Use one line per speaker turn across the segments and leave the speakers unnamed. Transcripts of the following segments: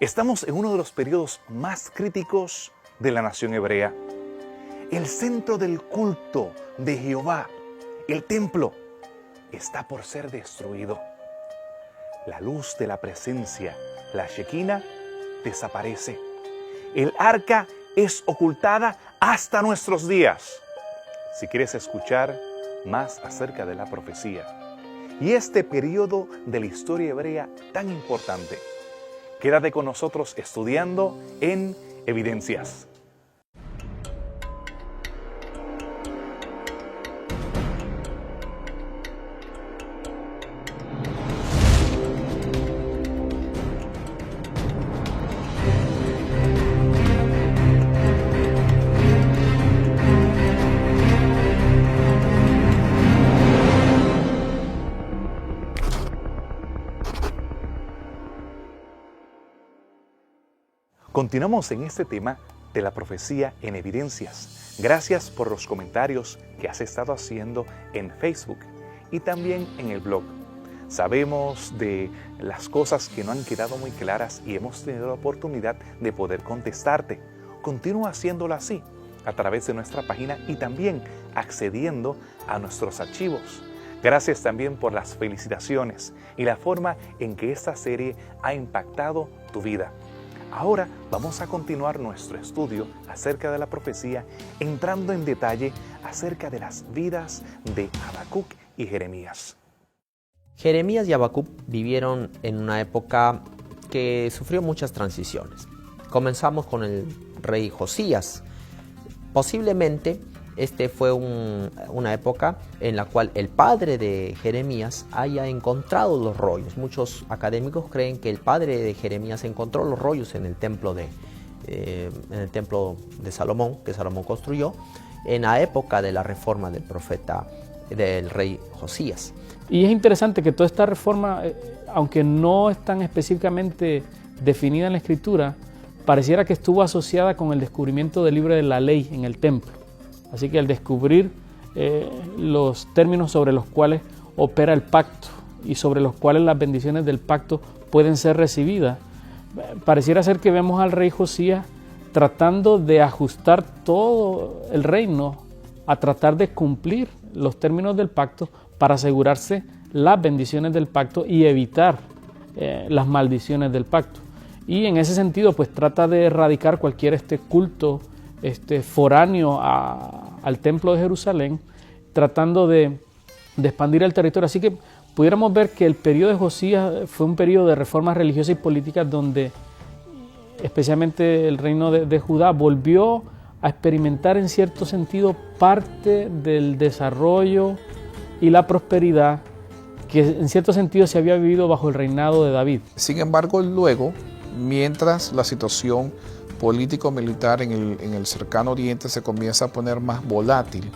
Estamos en uno de los periodos más críticos de la nación hebrea. El centro del culto de Jehová, el templo, está por ser destruido. La luz de la presencia, la Shekinah, desaparece. El arca es ocultada hasta nuestros días. Si quieres escuchar más acerca de la profecía y este periodo de la historia hebrea tan importante, quédate con nosotros estudiando en Evidencias. Continuamos en este tema de la profecía en Evidencias. Gracias por los comentarios que has estado haciendo en Facebook y también en el blog. Sabemos de las cosas que no han quedado muy claras y hemos tenido la oportunidad de poder contestarte. Continúa haciéndolo así a través de nuestra página y también accediendo a nuestros archivos. Gracias también por las felicitaciones y la forma en que esta serie ha impactado tu vida. Ahora vamos a continuar nuestro estudio acerca de la profecía, entrando en detalle acerca de las vidas de Habacuc y Jeremías.
Jeremías y Habacuc vivieron en una época que sufrió muchas transiciones. Comenzamos con el rey Josías. Posiblemente este fue una época en la cual el padre de Jeremías haya encontrado los rollos. Muchos académicos creen que el padre de Jeremías encontró los rollos en el templo de Salomón, que Salomón construyó, en la época de la reforma del rey Josías.
Y es interesante que toda esta reforma, aunque no es tan específicamente definida en la Escritura, pareciera que estuvo asociada con el descubrimiento del libro de la ley en el templo. Así que al descubrir los términos sobre los cuales opera el pacto y sobre los cuales las bendiciones del pacto pueden ser recibidas, pareciera ser que vemos al rey Josías tratando de ajustar todo el reino a tratar de cumplir los términos del pacto para asegurarse las bendiciones del pacto y evitar las maldiciones del pacto. Y en ese sentido, pues trata de erradicar cualquier culto foráneo al templo de Jerusalén, tratando de expandir el territorio. Así que pudiéramos ver que el periodo de Josías fue un periodo de reformas religiosas y políticas donde especialmente el reino de Judá volvió a experimentar en cierto sentido parte del desarrollo y la prosperidad que en cierto sentido se había vivido bajo el reinado de David.
Sin embargo, luego, mientras la situación político-militar en el cercano oriente se comienza a poner más volátil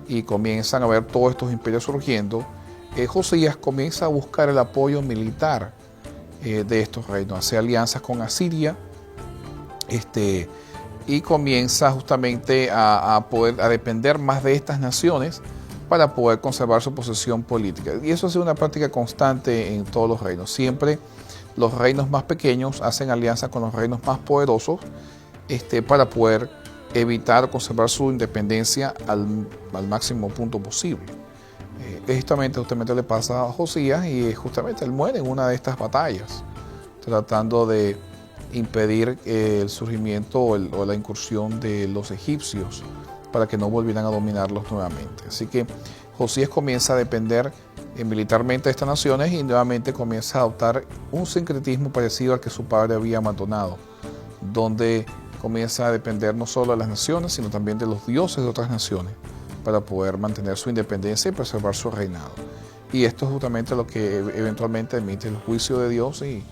y comienzan a ver todos estos imperios surgiendo, Josías comienza a buscar el apoyo militar de estos reinos, hace alianzas con Asiria y comienza justamente a depender más de estas naciones para poder conservar su posición política. Y eso ha sido una práctica constante en todos los reinos. Siempre los reinos más pequeños hacen alianza con los reinos más poderosos para poder evitar o conservar su independencia al máximo punto posible. Justamente le pasa a Josías y justamente él muere en una de estas batallas, tratando de impedir el surgimiento o la incursión de los egipcios para que no volvieran a dominarlos nuevamente. Así que Josías comienza a depender militarmente de estas naciones y nuevamente comienza a adoptar un sincretismo parecido al que su padre había abandonado, donde comienza a depender no solo de las naciones, sino también de los dioses de otras naciones para poder mantener su independencia y preservar su reinado. Y esto es justamente lo que eventualmente emite el juicio de Dios y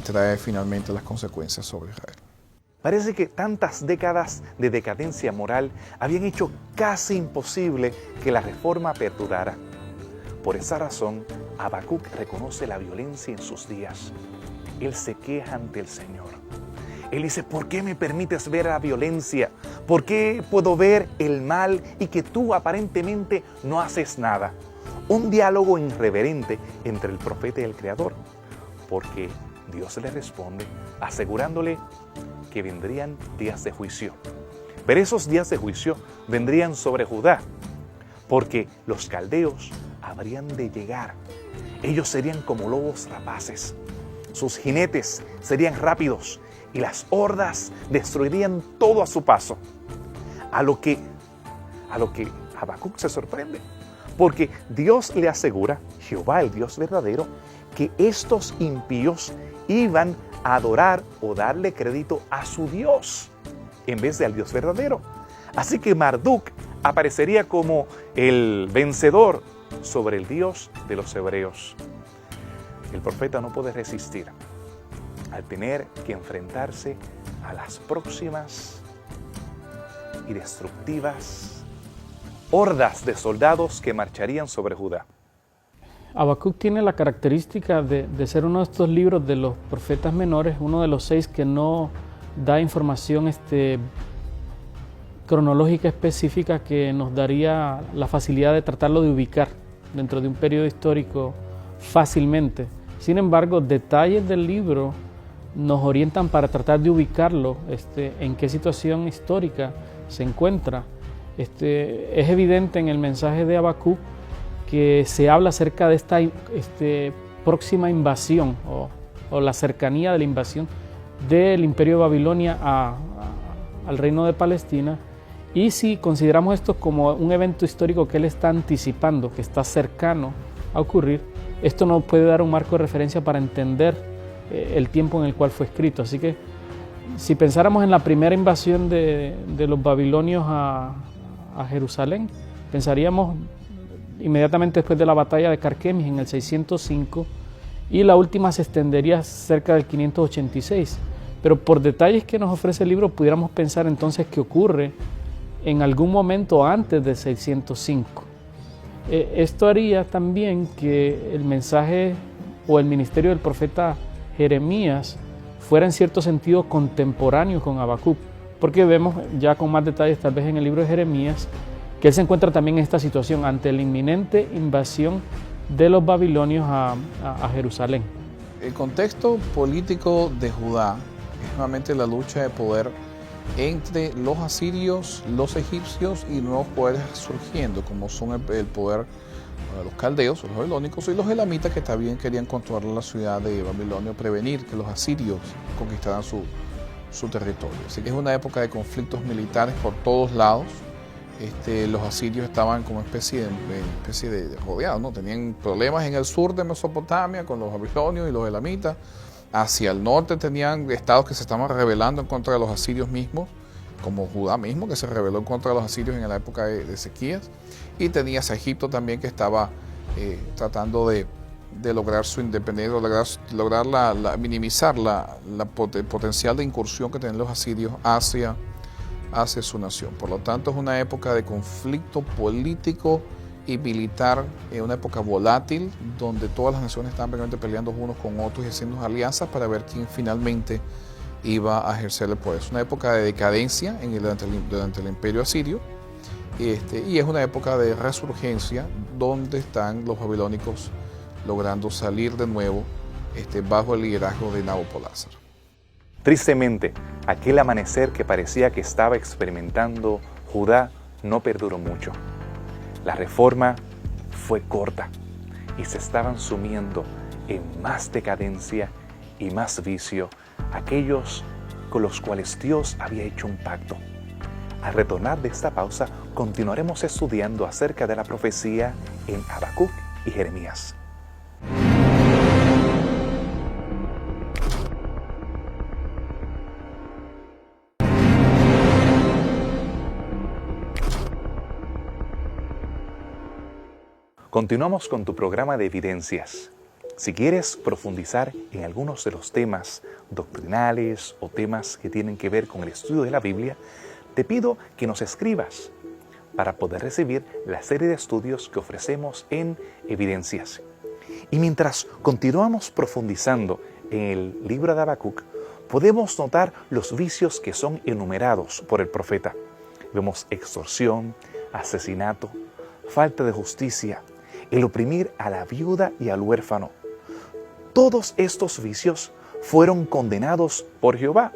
trae finalmente las consecuencias sobre Israel.
Parece que tantas décadas de decadencia moral habían hecho casi imposible que la reforma perdurara. Por esa razón, Habacuc reconoce la violencia en sus días. Él se queja ante el Señor. Él dice, ¿por qué me permites ver la violencia? ¿Por qué puedo ver el mal y que tú aparentemente no haces nada? Un diálogo irreverente entre el profeta y el Creador. Porque Dios le responde asegurándole que vendrían días de juicio. Pero esos días de juicio vendrían sobre Judá, porque los caldeos habrían de llegar. Ellos serían como lobos rapaces. Sus jinetes serían rápidos y las hordas destruirían todo a su paso. A lo que Habacuc se sorprende, porque Dios le asegura, Jehová el Dios verdadero, que estos impíos iban a adorar o darle crédito a su Dios en vez del Dios verdadero. Así que Marduk aparecería como el vencedor sobre el Dios de los hebreos. El profeta no puede resistir al tener que enfrentarse a las próximas y destructivas hordas de soldados que marcharían sobre Judá.
Habacuc tiene la característica de ser uno de estos libros de los profetas menores, uno de los 6 que no da información cronológica específica que nos daría la facilidad de tratarlo de ubicar dentro de un periodo histórico fácilmente. Sin embargo, detalles del libro nos orientan para tratar de ubicarlo en qué situación histórica se encuentra. Es evidente en el mensaje de Habacuc que se habla acerca de esta próxima invasión o la cercanía de la invasión del Imperio de Babilonia al Reino de Palestina. Y si consideramos esto como un evento histórico que él está anticipando, que está cercano a ocurrir, esto nos puede dar un marco de referencia para entender el tiempo en el cual fue escrito. Así que si pensáramos en la primera invasión de los babilonios a Jerusalén, pensaríamos inmediatamente después de la batalla de Carquemis en el 605, y la última se extendería cerca del 586. Pero por detalles que nos ofrece el libro, pudiéramos pensar entonces que ocurre en algún momento antes del 605. Esto haría también que el mensaje o el ministerio del profeta Jeremías fuera en cierto sentido contemporáneo con Habacuc, porque vemos ya con más detalles tal vez en el libro de Jeremías que él se encuentra también en esta situación ante la inminente invasión de los babilonios a Jerusalén.
El contexto político de Judá es nuevamente la lucha de poder entre los asirios, los egipcios y nuevos poderes surgiendo, como son el poder de los caldeos, los babilónicos, y los elamitas, que también querían controlar la ciudad de Babilonia, prevenir que los asirios conquistaran su territorio. Así que es una época de conflictos militares por todos lados. Los asirios estaban como especie de rodeados, ¿no? Tenían problemas en el sur de Mesopotamia con los babilonios y los elamitas. Hacia el norte tenían estados que se estaban rebelando en contra de los asirios mismos, como Judá mismo, que se rebeló en contra de los asirios en la época de Ezequías. Y tenías a Egipto también, que estaba tratando de lograr su independencia, lograr minimizar el potencial de incursión que tenían los asirios hacia su nación. Por lo tanto, es una época de conflicto político y militar, una época volátil, donde todas las naciones estaban prácticamente peleando unos con otros y haciendo alianzas para ver quién finalmente iba a ejercer el poder. Es una época de decadencia durante el imperio asirio, y es una época de resurgencia donde están los babilónicos logrando salir de nuevo bajo el liderazgo de Nabopolassar.
Tristemente, aquel amanecer que parecía que estaba experimentando Judá no perduró mucho. La reforma fue corta y se estaban sumiendo en más decadencia y más vicio aquellos con los cuales Dios había hecho un pacto. Al retornar de esta pausa, continuaremos estudiando acerca de la profecía en Habacuc y Jeremías. Continuamos con tu programa de evidencias. Si quieres profundizar en algunos de los temas doctrinales o temas que tienen que ver con el estudio de la Biblia, te pido que nos escribas para poder recibir la serie de estudios que ofrecemos en Evidencias. Y mientras continuamos profundizando en el libro de Habacuc, podemos notar los vicios que son enumerados por el profeta. Vemos extorsión, asesinato, falta de justicia, el oprimir a la viuda y al huérfano. Todos estos vicios fueron condenados por Jehová.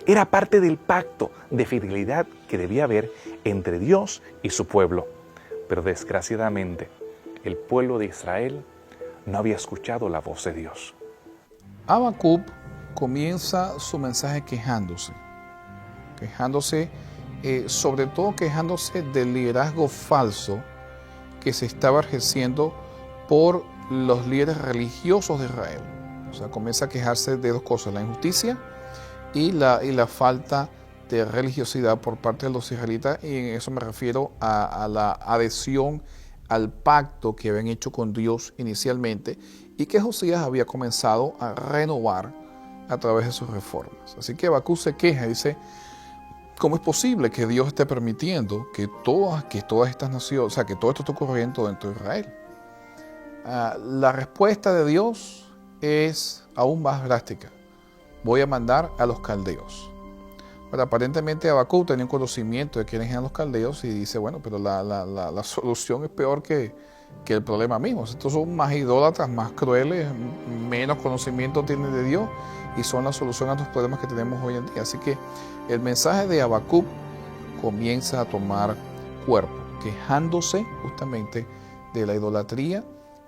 Era parte del pacto de fidelidad que debía haber entre Dios y su pueblo. Pero desgraciadamente, el pueblo de Israel no había escuchado la voz de Dios.
Habacuc comienza su mensaje quejándose, sobre todo quejándose del liderazgo falso que se estaba ejerciendo por los líderes religiosos de Israel. O sea, comienza a quejarse de dos cosas: la injusticia y la falta de religiosidad por parte de los israelitas, y en eso me refiero a la adhesión al pacto que habían hecho con Dios inicialmente y que Josías había comenzado a renovar a través de sus reformas. Así que Habacuc se queja y dice: ¿cómo es posible que Dios esté permitiendo que todas estas naciones, o sea, que todo esto esté ocurriendo dentro de Israel? La respuesta de Dios es aún más drástica: voy a mandar a los caldeos. Pero aparentemente Habacuc tenía un conocimiento de quiénes eran los caldeos y dice: bueno, pero la solución es peor que el problema mismo. Estos son más idólatras, más crueles, menos conocimiento tienen de Dios y son la solución a los problemas que tenemos hoy en día. Así que el mensaje de Habacuc comienza a tomar cuerpo, quejándose justamente de la idolatría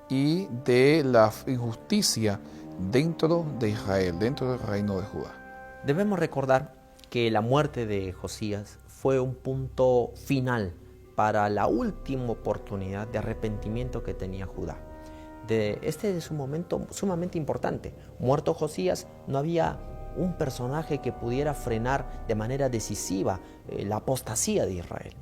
y de la injusticia dentro de Israel, dentro del reino de Judá.
Debemos recordar que la muerte de Josías fue un punto final para la última oportunidad de arrepentimiento que tenía Judá. Este es un momento sumamente importante. Muerto Josías, no había un personaje que pudiera frenar de manera decisiva la apostasía de Israel.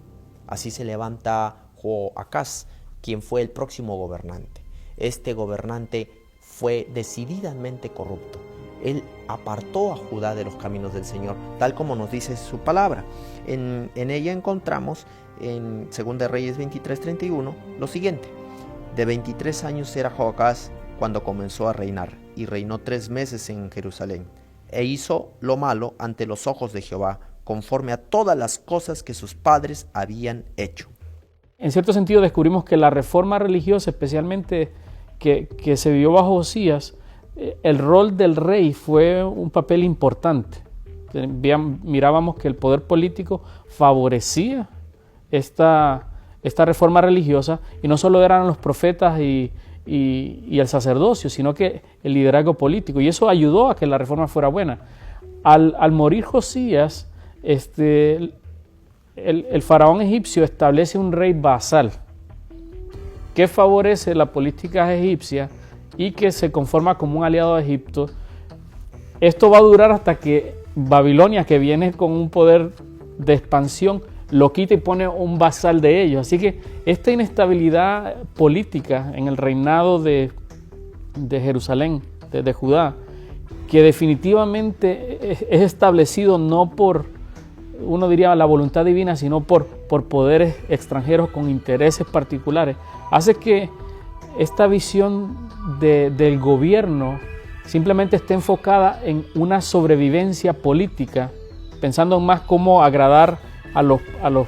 Así se levanta Joacás, quien fue el próximo gobernante. Este gobernante fue decididamente corrupto. Él apartó a Judá de los caminos del Señor, tal como nos dice su palabra. En ella encontramos, en 2 Reyes 23:31, lo siguiente: de 23 años era Joacás cuando comenzó a reinar, y reinó 3 meses en Jerusalén, e hizo lo malo ante los ojos de Jehová, conforme a todas las cosas que sus padres habían hecho.
En cierto sentido descubrimos que la reforma religiosa, especialmente que se vivió bajo Josías, el rol del rey fue un papel importante. Mirábamos que el poder político favorecía esta reforma religiosa, y no solo eran los profetas y el sacerdocio, sino que el liderazgo político, y eso ayudó a que la reforma fuera buena. Al morir Josías, el faraón egipcio establece un rey vasal que favorece la política egipcia y que se conforma como un aliado de Egipto. Esto va a durar hasta que Babilonia, que viene con un poder de expansión, lo quita y pone un vasal de ellos. Así que esta inestabilidad política en el reinado de Jerusalén, de Judá, que definitivamente es establecido no por, uno diría, la voluntad divina, sino por poderes extranjeros con intereses particulares, hace que esta visión del gobierno simplemente esté enfocada en una sobrevivencia política, pensando en más cómo agradar a los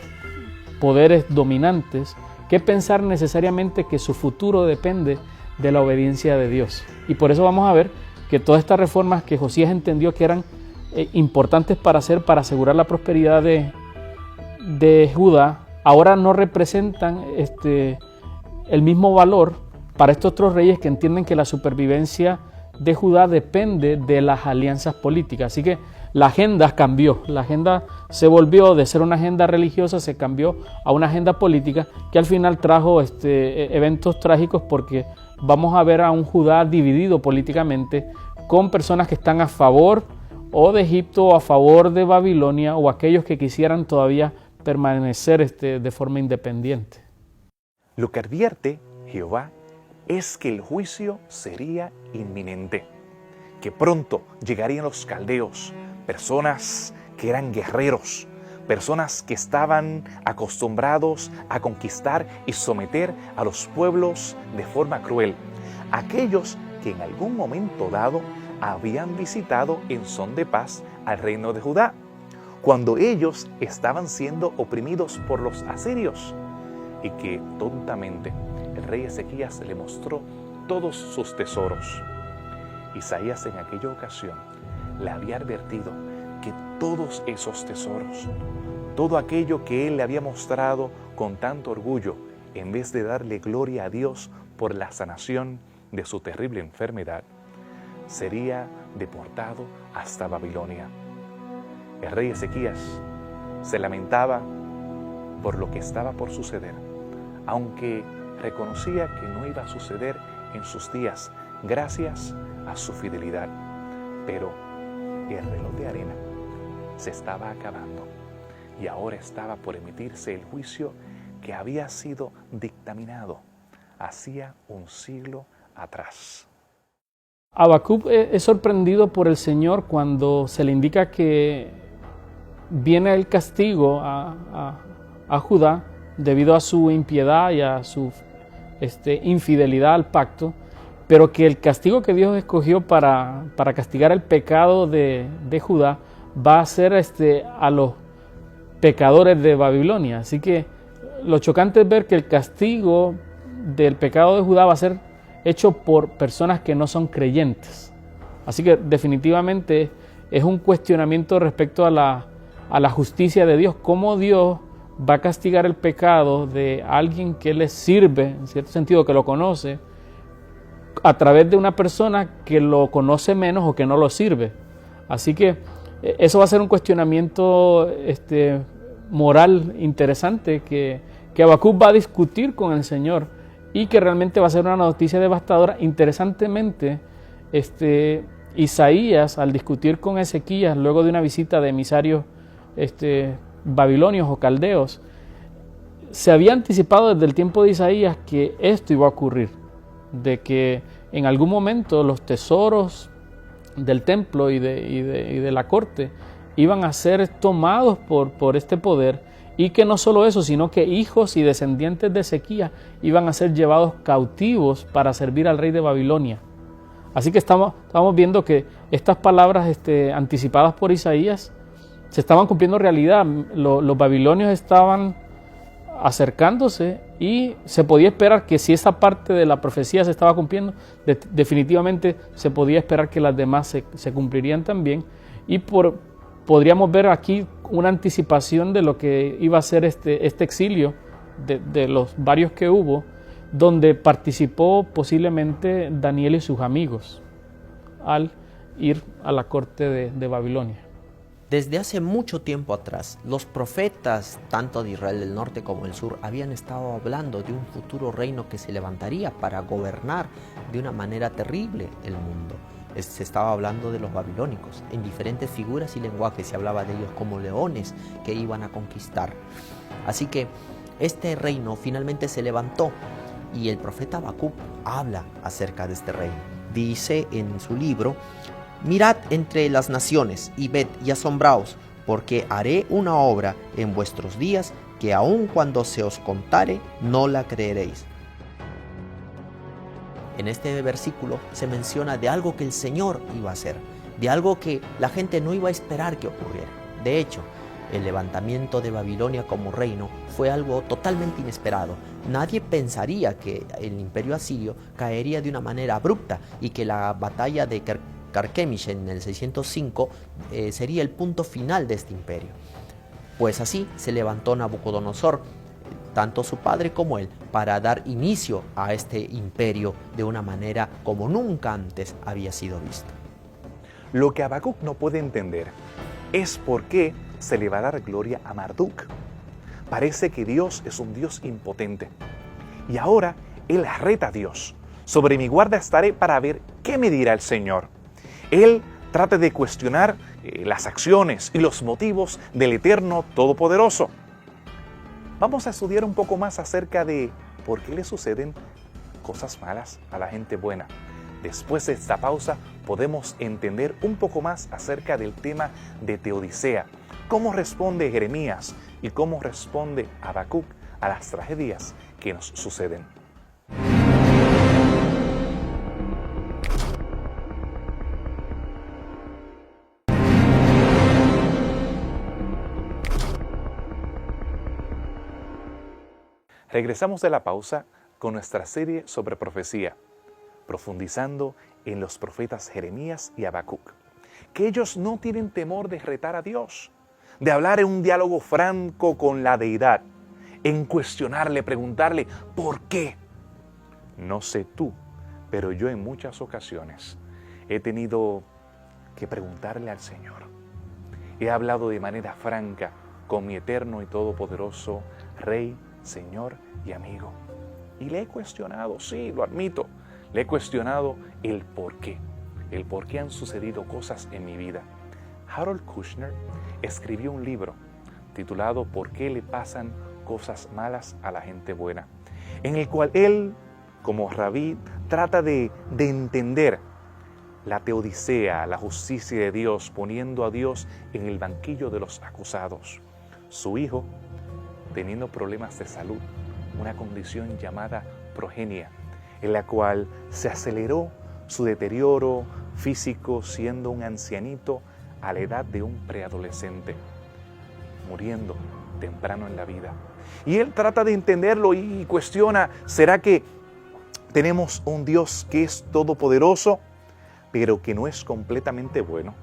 poderes dominantes, que pensar necesariamente que su futuro depende de la obediencia de Dios. Y por eso vamos a ver que todas estas reformas que Josías entendió que eran importantes para hacer, para asegurar la prosperidad de Judá, ahora no representan el mismo valor para estos otros reyes que entienden que la supervivencia de Judá depende de las alianzas políticas. Así que la agenda cambió, la agenda se volvió de ser una agenda religiosa, se cambió a una agenda política, que al final trajo eventos trágicos, porque vamos a ver a un Judá dividido políticamente, con personas que están a favor o de Egipto o a favor de Babilonia, o aquellos que quisieran todavía permanecer de forma independiente.
Lo que advierte Jehová es que el juicio sería inminente, que pronto llegarían los caldeos, personas que eran guerreros, personas que estaban acostumbrados a conquistar y someter a los pueblos de forma cruel, aquellos que en algún momento dado habían visitado en son de paz al reino de Judá, cuando ellos estaban siendo oprimidos por los asirios, y que tontamente el rey Ezequías le mostró todos sus tesoros. Isaías en aquella ocasión le había advertido que todos esos tesoros, todo aquello que él le había mostrado con tanto orgullo, en vez de darle gloria a Dios por la sanación de su terrible enfermedad, sería deportado hasta Babilonia. El rey Ezequías se lamentaba por lo que estaba por suceder, aunque reconocía que no iba a suceder en sus días gracias a su fidelidad. Pero el reloj de arena se estaba acabando y ahora estaba por emitirse el juicio que había sido dictaminado hacía un siglo atrás.
Habacuc es sorprendido por el Señor cuando se le indica que viene el castigo a Judá debido a su impiedad y a su infidelidad al pacto, pero que el castigo que Dios escogió para castigar el pecado de Judá va a ser a los pecadores de Babilonia. Así que lo chocante es ver que el castigo del pecado de Judá va a ser hecho por personas que no son creyentes. Así que definitivamente es un cuestionamiento respecto a la justicia de Dios, cómo Dios va a castigar el pecado de alguien que le sirve, en cierto sentido que lo conoce, a través de una persona que lo conoce menos o que no lo sirve. Así que eso va a ser un cuestionamiento moral interesante que Habacuc va a discutir con el Señor y que realmente va a ser una noticia devastadora. Interesantemente, Isaías, al discutir con Ezequías luego de una visita de emisarios babilonios o caldeos, se había anticipado desde el tiempo de Isaías que esto iba a ocurrir, de que en algún momento los tesoros del templo y de la corte iban a ser tomados por este poder, y que no solo eso, sino que hijos y descendientes de Ezequías iban a ser llevados cautivos para servir al rey de Babilonia. Así que estamos viendo que estas palabras anticipadas por Isaías se estaban cumpliendo realidad. Los babilonios estaban acercándose y se podía esperar que si esa parte de la profecía se estaba cumpliendo, definitivamente se podía esperar que las demás se cumplirían también. Y podríamos ver aquí una anticipación de lo que iba a ser este exilio de los varios que hubo, donde participó posiblemente Daniel y sus amigos al ir a la corte de Babilonia.
Desde hace mucho tiempo atrás, los profetas, tanto de Israel del norte como del sur, habían estado hablando de un futuro reino que se levantaría para gobernar de una manera terrible el mundo. Se estaba hablando de los babilónicos. En diferentes figuras y lenguajes se hablaba de ellos como leones que iban a conquistar. Así que este reino finalmente se levantó y el profeta Habacuc habla acerca de este reino. Dice en su libro: mirad entre las naciones y ved y asombraos, porque haré una obra en vuestros días que aun cuando se os contare no la creeréis. En este versículo se menciona de algo que el Señor iba a hacer, de algo que la gente no iba a esperar que ocurriera. De hecho, el levantamiento de Babilonia como reino fue algo totalmente inesperado. Nadie pensaría que el imperio asirio caería de una manera abrupta y que la batalla de Carquemish en el 605 sería el punto final de este imperio. Pues así se levantó Nabucodonosor, tanto su padre como él, para dar inicio a este imperio de una manera como nunca antes había sido visto.
Lo que Habacuc no puede entender es por qué se le va a dar gloria a Marduk. Parece que Dios es un Dios impotente. Y ahora él reta a Dios. Sobre mi guarda estaré para ver qué me dirá el Señor. Él trata de cuestionar las acciones y los motivos del Eterno Todopoderoso. Vamos a estudiar un poco más acerca de por qué le suceden cosas malas a la gente buena. Después de esta pausa podemos entender un poco más acerca del tema de Teodicea, cómo responde Jeremías y cómo responde Habacuc a las tragedias que nos suceden. Regresamos de la pausa con nuestra serie sobre profecía, profundizando en los profetas Jeremías y Habacuc. que ellos no tienen temor de retar a Dios, de hablar en un diálogo franco con la deidad, en cuestionarle, preguntarle, ¿por qué? No sé tú, pero yo en muchas ocasiones he tenido que preguntarle al Señor. He hablado de manera franca con mi eterno y todopoderoso Rey, Señor y amigo. Y le he cuestionado, sí, lo admito, le he cuestionado el por qué han sucedido cosas en mi vida. Harold Kushner escribió un libro titulado ¿Por qué le pasan cosas malas a la gente buena?, en el cual él, como rabí, trata de entender la teodicea, la justicia de Dios, poniendo a Dios en el banquillo de los acusados. Su hijo, teniendo problemas de salud, una condición llamada progenia, en la cual se aceleró su deterioro físico siendo un ancianito a la edad de un preadolescente, muriendo temprano en la vida. Y él trata de entenderlo y cuestiona, ¿será que tenemos un Dios que es todopoderoso, pero que no es completamente bueno?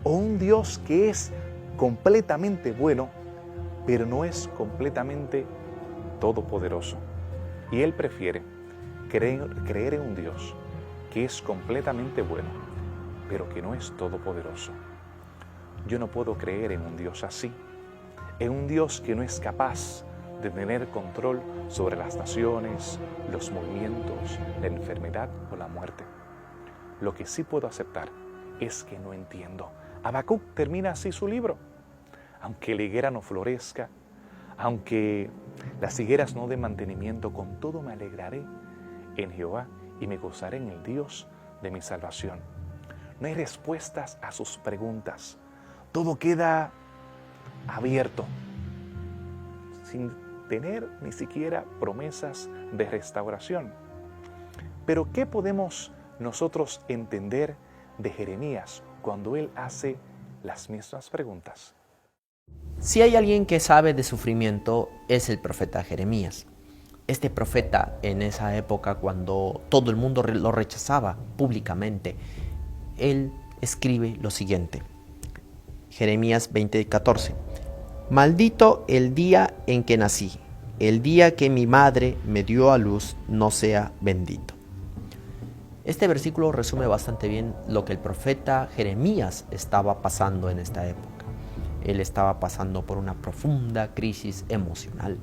¿O un Dios que es completamente bueno, pero no es completamente todopoderoso? Y él prefiere creer en un Dios que es completamente bueno, pero que no es todopoderoso. Yo no puedo creer en un Dios así, en un Dios que no es capaz de tener control sobre las naciones, los movimientos, la enfermedad o la muerte. Lo que sí puedo aceptar es que no entiendo. Habacuc termina así su libro. Aunque la higuera no florezca, aunque las higueras no den mantenimiento, con todo me alegraré en Jehová y me gozaré en el Dios de mi salvación. No hay respuestas a sus preguntas. Todo queda abierto, sin tener ni siquiera promesas de restauración. Pero ¿qué podemos nosotros entender de Jeremías cuando él hace las mismas preguntas?
Si hay alguien que sabe de sufrimiento, es el profeta Jeremías. Este profeta, en esa época cuando todo el mundo lo rechazaba públicamente, él escribe lo siguiente. Jeremías 20:14. Maldito el día en que nací, el día que mi madre me dio a luz no sea bendito. Este versículo resume bastante bien lo que el profeta Jeremías estaba pasando en esta época. Él estaba pasando por una profunda crisis emocional,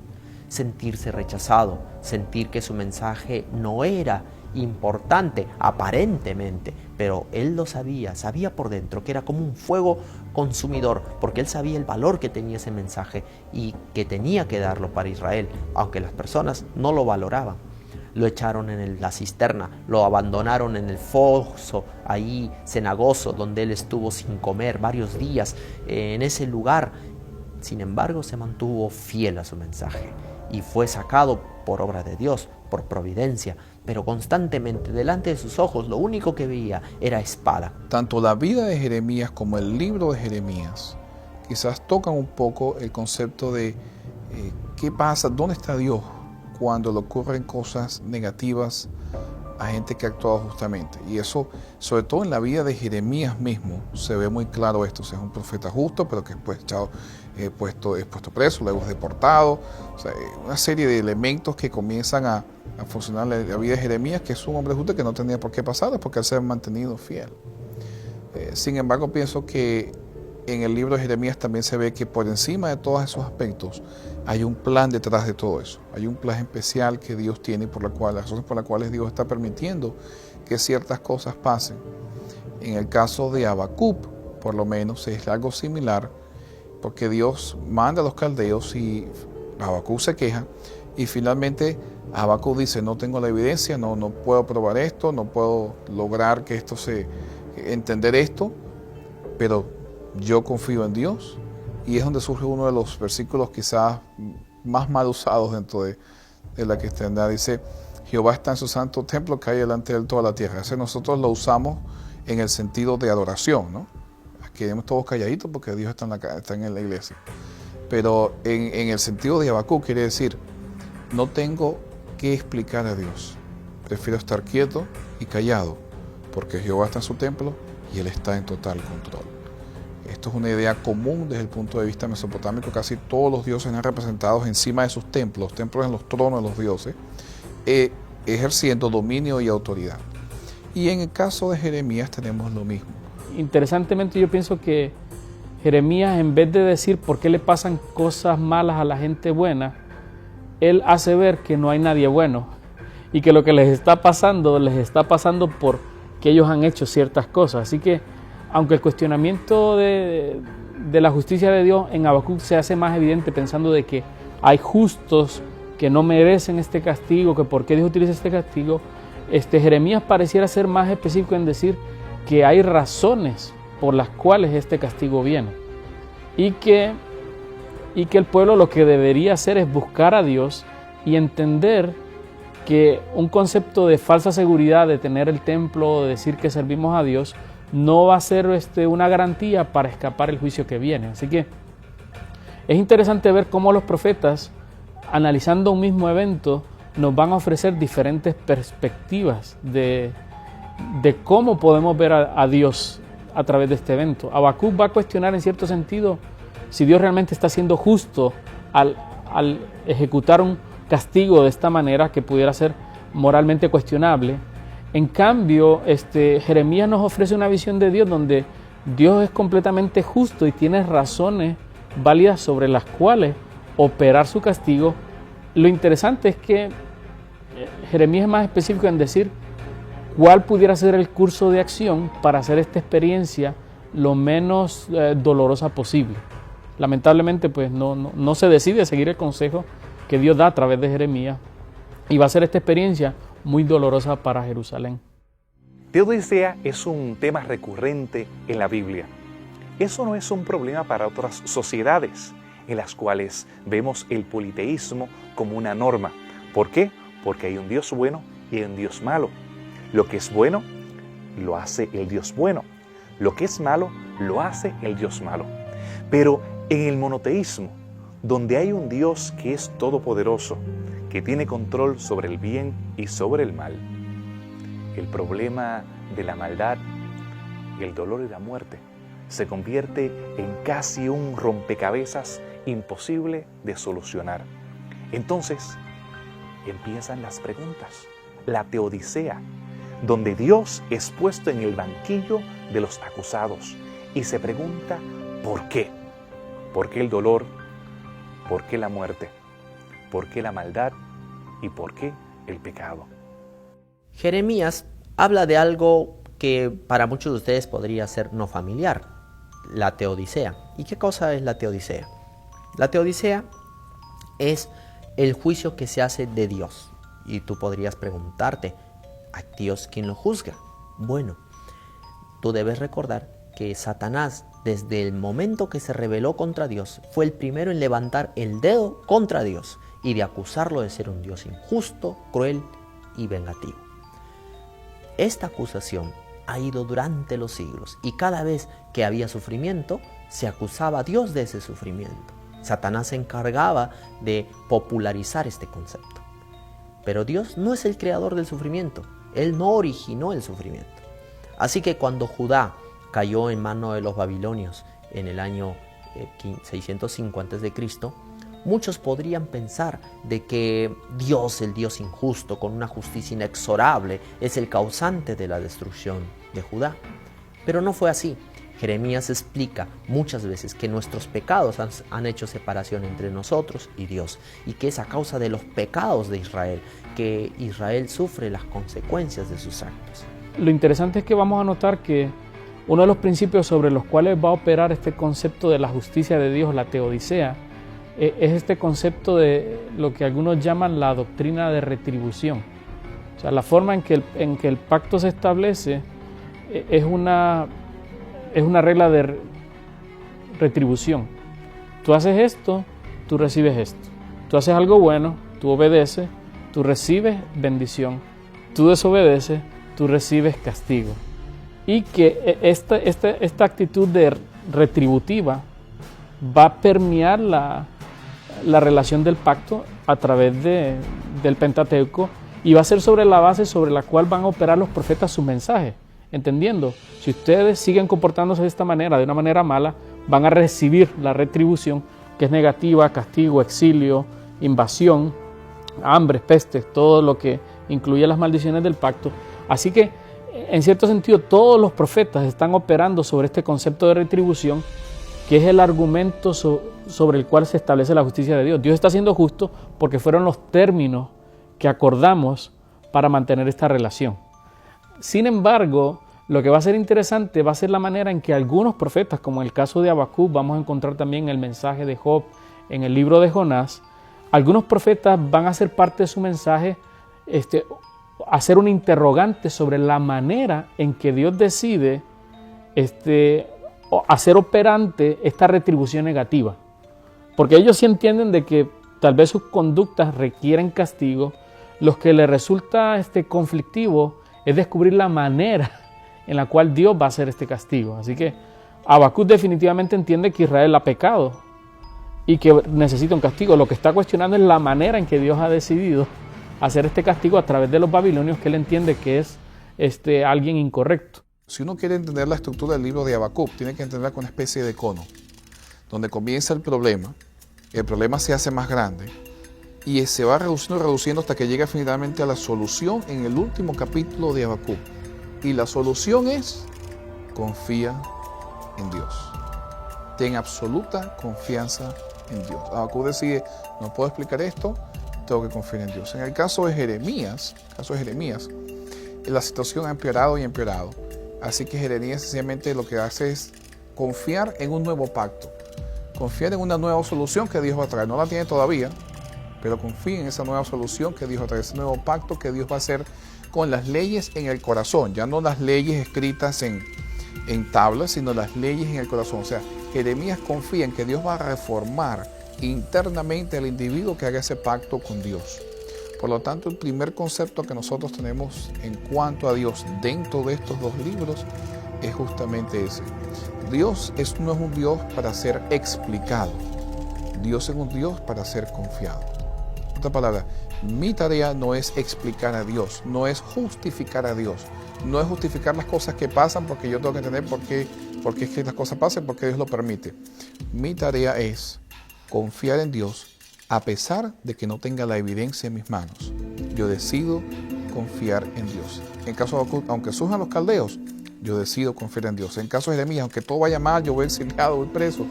sentirse rechazado, sentir que su mensaje no era importante aparentemente, pero él lo sabía por dentro que era como un fuego consumidor, porque él sabía el valor que tenía ese mensaje y que tenía que darlo para Israel, aunque las personas no lo valoraban. Lo echaron en la cisterna, lo abandonaron en el foso ahí cenagoso, donde él estuvo sin comer varios días en ese lugar. Sin embargo, se mantuvo fiel a su mensaje y fue sacado por obra de Dios, por providencia, pero constantemente delante de sus ojos lo único que veía era espada.
Tanto la vida de Jeremías como el libro de Jeremías quizás tocan un poco el concepto de qué pasa, dónde está Dios cuando le ocurren cosas negativas a gente que ha actuado justamente. Y eso, sobre todo en la vida de Jeremías mismo, se ve muy claro esto. O sea, es un profeta justo, pero que después es puesto preso, luego es deportado. O sea, una serie de elementos que comienzan a funcionar en la vida de Jeremías, que es un hombre justo que no tenía por qué pasar, porque él se ha mantenido fiel. Sin embargo, pienso que en el libro de Jeremías también se ve que por encima de todos esos aspectos hay un plan detrás de todo eso. Hay un plan especial que Dios tiene, las razones por las cuales Dios está permitiendo que ciertas cosas pasen. En el caso de Habacuc, por lo menos, es algo similar, porque Dios manda a los caldeos y Habacuc se queja, y finalmente Habacuc dice, no tengo la evidencia, no puedo probar esto, no puedo lograr que entender esto, pero yo confío en Dios. Y es donde surge uno de los versículos quizás más mal usados dentro de la cristiandad. Dice, Jehová está en su santo templo, que hay delante de él toda la tierra. Ese nosotros lo usamos en el sentido de adoración, ¿no? Aquí quedemos todos calladitos porque Dios está en la iglesia. Pero en el sentido de Habacuc quiere decir, no tengo que explicar a Dios. Prefiero estar quieto y callado, porque Jehová está en su templo y Él está en total control. Esto es una idea común desde el punto de vista mesopotámico. Casi todos los dioses eran representados encima de sus templos en los tronos de los dioses, ejerciendo dominio y autoridad. Y en el caso de Jeremías tenemos lo mismo.
Interesantemente, yo pienso que Jeremías, en vez de decir por qué le pasan cosas malas a la gente buena, él hace ver que no hay nadie bueno y que lo que les está pasando porque ellos han hecho ciertas cosas. Así que, aunque el cuestionamiento de la justicia de Dios en Habacuc se hace más evidente pensando de que hay justos que no merecen este castigo, que por qué Dios utiliza este castigo, Jeremías pareciera ser más específico en decir que hay razones por las cuales este castigo viene y que el pueblo lo que debería hacer es buscar a Dios y entender que un concepto de falsa seguridad de tener el templo, de decir que servimos a Dios, no va a ser una garantía para escapar el juicio que viene. Así que es interesante ver cómo los profetas, analizando un mismo evento, nos van a ofrecer diferentes perspectivas de cómo podemos ver a Dios a través de este evento. Habacuc va a cuestionar en cierto sentido si Dios realmente está siendo justo al ejecutar un castigo de esta manera que pudiera ser moralmente cuestionable. En cambio, Jeremías nos ofrece una visión de Dios donde Dios es completamente justo y tiene razones válidas sobre las cuales operar su castigo. Lo interesante es que Jeremías es más específico en decir cuál pudiera ser el curso de acción para hacer esta experiencia lo menos dolorosa posible. Lamentablemente, pues no se decide a seguir el consejo que Dios da a través de Jeremías y va a ser esta experiencia muy dolorosa para Jerusalén.
Teodicea es un tema recurrente en la Biblia. Eso no es un problema para otras sociedades en las cuales vemos el politeísmo como una norma. ¿Por qué? Porque hay un Dios bueno y hay un Dios malo. Lo que es bueno, lo hace el Dios bueno. Lo que es malo, lo hace el Dios malo. Pero en el monoteísmo, donde hay un Dios que es todopoderoso, que tiene control sobre el bien y sobre el mal, el problema de la maldad, el dolor y la muerte se convierte en casi un rompecabezas imposible de solucionar. Entonces empiezan las preguntas, la teodicea, donde Dios es puesto en el banquillo de los acusados y se pregunta ¿por qué? ¿Por qué el dolor? ¿Por qué la muerte? ¿Por qué la maldad? ¿Y por qué el pecado?
Jeremías habla de algo que para muchos de ustedes podría ser no familiar, la teodicea. ¿Y qué cosa es la teodicea? La teodicea es el juicio que se hace de Dios. Y tú podrías preguntarte, ¿a Dios quién lo juzga? Bueno, tú debes recordar que Satanás, desde el momento que se rebeló contra Dios, fue el primero en levantar el dedo contra Dios y de acusarlo de ser un Dios injusto, cruel y vengativo. Esta acusación ha ido durante los siglos y cada vez que había sufrimiento, se acusaba a Dios de ese sufrimiento. Satanás se encargaba de popularizar este concepto. Pero Dios no es el creador del sufrimiento. Él no originó el sufrimiento. Así que cuando Judá cayó en manos de los babilonios en el año 605 a.C., muchos podrían pensar de que Dios, el Dios injusto, con una justicia inexorable, es el causante de la destrucción de Judá. Pero no fue así. Jeremías explica muchas veces que nuestros pecados han hecho separación entre nosotros y Dios, y que es a causa de los pecados de Israel que Israel sufre las consecuencias de sus actos.
Lo interesante es que vamos a notar que uno de los principios sobre los cuales va a operar este concepto de la justicia de Dios, la teodicea, es este concepto de lo que algunos llaman la doctrina de retribución. O sea, la forma en que el pacto se establece es una regla de retribución. Tú haces esto, tú recibes esto. Tú haces algo bueno, tú obedeces, tú recibes bendición. Tú desobedeces, tú recibes castigo. Y que esta actitud retributiva va a permear la relación del pacto a través del Pentateuco y va a ser sobre la base sobre la cual van a operar los profetas sus mensajes. entendiendo, si ustedes siguen comportándose de esta manera, de una manera mala, van a recibir la retribución, que es negativa, castigo, exilio, invasión, hambre, pestes, todo lo que incluye las maldiciones del pacto. Así que, en cierto sentido, todos los profetas están operando sobre este concepto de retribución, que es el argumento sobre el cual se establece la justicia de Dios. Dios está siendo justo porque fueron los términos que acordamos para mantener esta relación. Sin embargo, lo que va a ser interesante va a ser la manera en que algunos profetas, como en el caso de Habacuc, vamos a encontrar también el mensaje de Job en el libro de Jonás, algunos profetas van a ser parte de su mensaje, hacer un interrogante sobre la manera en que Dios decide hacer operante esta retribución negativa. Porque ellos sí entienden de que tal vez sus conductas requieren castigo. Lo que les resulta conflictivo es descubrir la manera en la cual Dios va a hacer este castigo. Así que Habacuc definitivamente entiende que Israel ha pecado y que necesita un castigo. Lo que está cuestionando es la manera en que Dios ha decidido hacer este castigo a través de los babilonios, que él entiende que es alguien incorrecto.
Si uno quiere entender la estructura del libro de Habacuc, tiene que entenderla con una especie de cono, donde comienza el problema se hace más grande y se va reduciendo hasta que llega finalmente a la solución en el último capítulo de Habacuc. Y la solución es: confía en Dios. Ten absoluta confianza en Dios. Habacuc decide: no puedo explicar esto, tengo que confiar en Dios. En el caso de Jeremías, la situación ha empeorado y empeorado. Así que Jeremías sencillamente lo que hace es confiar en un nuevo pacto, confiar en una nueva solución que Dios va a traer. No la tiene todavía, pero confía en esa nueva solución que Dios va a traer, ese nuevo pacto que Dios va a hacer con las leyes en el corazón, ya no las leyes escritas en tablas, sino las leyes en el corazón. O sea, Jeremías confía en que Dios va a reformar internamente al individuo que haga ese pacto con Dios. Por lo tanto, el primer concepto que nosotros tenemos en cuanto a Dios dentro de estos dos libros es justamente ese. Dios no es un Dios para ser explicado. Dios es un Dios para ser confiado. En otra palabra, mi tarea no es explicar a Dios, no es justificar a Dios, no es justificar las cosas que pasan porque yo tengo que entender por qué es que las cosas pasan, porque Dios lo permite. Mi tarea es confiar en Dios a pesar de que no tenga la evidencia en mis manos. Yo decido confiar en Dios. En caso de Habacuc, aunque surjan los caldeos, yo decido confiar en Dios. En caso de Jeremías, aunque todo vaya mal, yo voy exiliado, voy preso,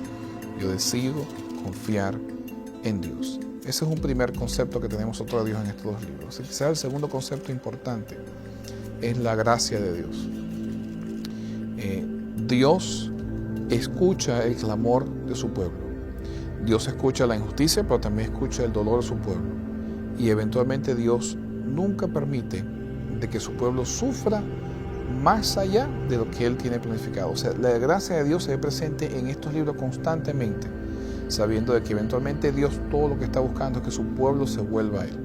yo decido confiar en Dios. Ese es un primer concepto que tenemos nosotros de Dios en estos dos libros. Quizás el segundo concepto importante es la gracia de Dios. Dios escucha el clamor de su pueblo. Dios escucha la injusticia, pero también escucha el dolor de su pueblo. Y eventualmente Dios nunca permite de que su pueblo sufra más allá de lo que Él tiene planificado. O sea, la gracia de Dios se ve presente en estos libros constantemente, sabiendo de que eventualmente Dios todo lo que está buscando es que su pueblo se vuelva a Él.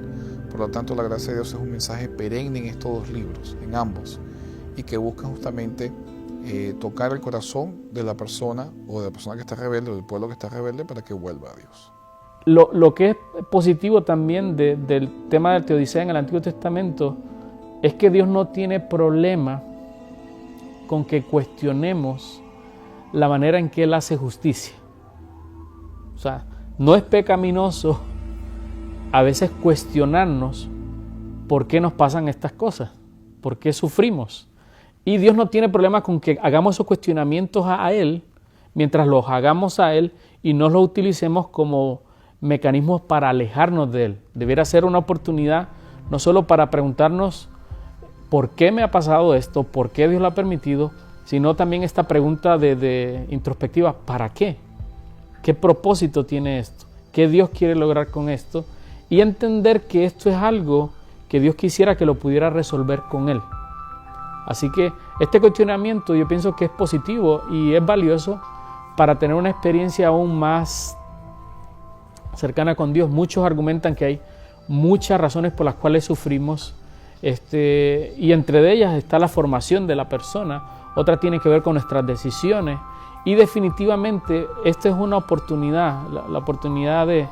Por lo tanto, la gracia de Dios es un mensaje perenne en estos dos libros, en ambos, y que busca justamente tocar el corazón de la persona o de la persona que está rebelde o del pueblo que está rebelde para que vuelva a Dios.
Lo que es positivo también del tema del Teodicea en el Antiguo Testamento es que Dios no tiene problema con que cuestionemos la manera en que Él hace justicia. O sea, no es pecaminoso a veces cuestionarnos por qué nos pasan estas cosas, por qué sufrimos. Y Dios no tiene problema con que hagamos esos cuestionamientos a Él, mientras los hagamos a Él y no los utilicemos como mecanismos para alejarnos de Él. Debería ser una oportunidad no solo para preguntarnos por qué me ha pasado esto, por qué Dios lo ha permitido, sino también esta pregunta de introspectiva: ¿para qué? ¿Qué propósito tiene esto? ¿Qué Dios quiere lograr con esto? Y entender que esto es algo que Dios quisiera que lo pudiera resolver con Él. Así que este cuestionamiento yo pienso que es positivo y es valioso para tener una experiencia aún más cercana con Dios. Muchos argumentan que hay muchas razones por las cuales sufrimos, y entre ellas está la formación de la persona, otra tiene que ver con nuestras decisiones, y definitivamente esta es una oportunidad, la oportunidad de,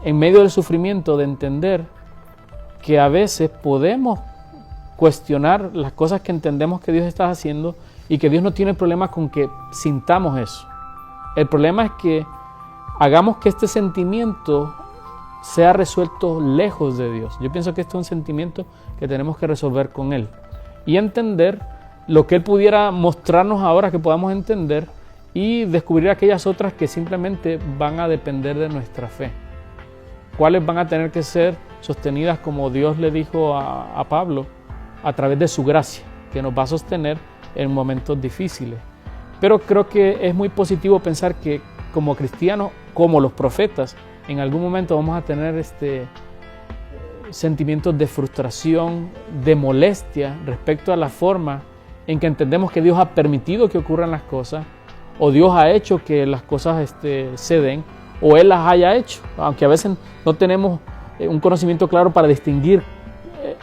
en medio del sufrimiento, de entender que a veces podemos cuestionar las cosas que entendemos que Dios está haciendo y que Dios no tiene problema con que sintamos eso. El problema es que hagamos que este sentimiento sea resuelto lejos de Dios. Yo pienso que esto es un sentimiento que tenemos que resolver con Él y entender lo que Él pudiera mostrarnos ahora que podamos entender y descubrir aquellas otras que simplemente van a depender de nuestra fe. Cuáles van a tener que ser sostenidas como Dios le dijo a Pablo a través de su gracia, que nos va a sostener en momentos difíciles. Pero creo que es muy positivo pensar que como cristianos, como los profetas, en algún momento vamos a tener sentimientos de frustración, de molestia respecto a la forma en que entendemos que Dios ha permitido que ocurran las cosas, o Dios ha hecho que las cosas se den, o Él las haya hecho, aunque a veces no tenemos un conocimiento claro para distinguir